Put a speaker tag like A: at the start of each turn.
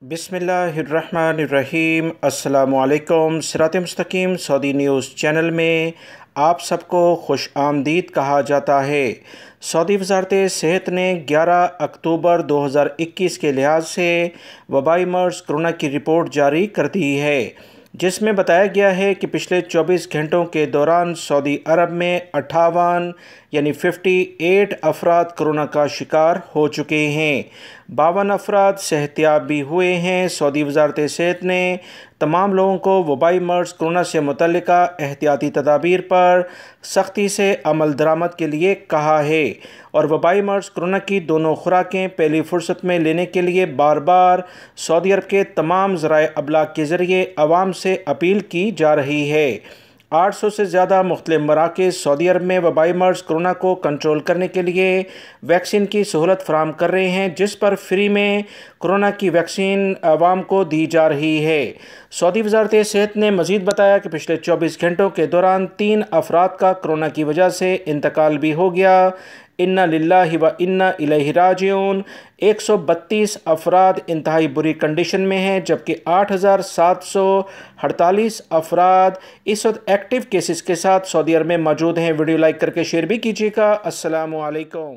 A: بسم اللہ الرحمن الرحیم۔ السلام علیکم۔ sirat.e.mustaqeem سعودی نیوز چینل میں آپ سب کو خوش آمدید کہا جاتا ہے۔ سعودی وزارت صحت نے 11 اکتوبر 2021 کے لحاظ سے وبائی مرض کرونا کی رپورٹ جاری کر دی ہے، جس میں بتایا گیا ہے کہ پچھلے 24 گھنٹوں کے دوران سعودی عرب میں 58 افراد کرونا کا شکار ہو چکے ہیں، 52 افراد صحت یاب بھی ہوئے ہیں۔ سعودی وزارت صحت نے تمام لوگوں کو وبائی مرض کرونا سے متعلقہ احتیاطی تدابیر پر سختی سے عمل درآمد کے لیے کہا ہے اور وبائی مرض کرونا کی دونوں خوراکیں پہلی فرصت میں لینے کے لیے بار بار سعودی عرب کے تمام ذرائع ابلاغ کے ذریعے عوام سے اپیل کی جا رہی ہے۔ 800 سے زیادہ مختلف مراکز سعودی عرب میں وبائی مرض کرونا کو کنٹرول کرنے کے لیے ویکسین کی سہولت فراہم کر رہے ہیں، جس پر فری میں کرونا کی ویکسین عوام کو دی جا رہی ہے۔ سعودی وزارت صحت نے مزید بتایا کہ پچھلے 24 گھنٹوں کے دوران 3 افراد کا کرونا کی وجہ سے انتقال بھی ہو گیا۔ انا للہ و انا الیہ راجعون۔ 132 افراد انتہائی بری کنڈیشن میں ہیں، جبکہ 8748 افراد اس وقت ایکٹیو کیسز کے ساتھ سعودی عرب میں موجود ہیں۔ ویڈیو لائک کر کے شیئر بھی کیجیے گا۔ السلام علیکم۔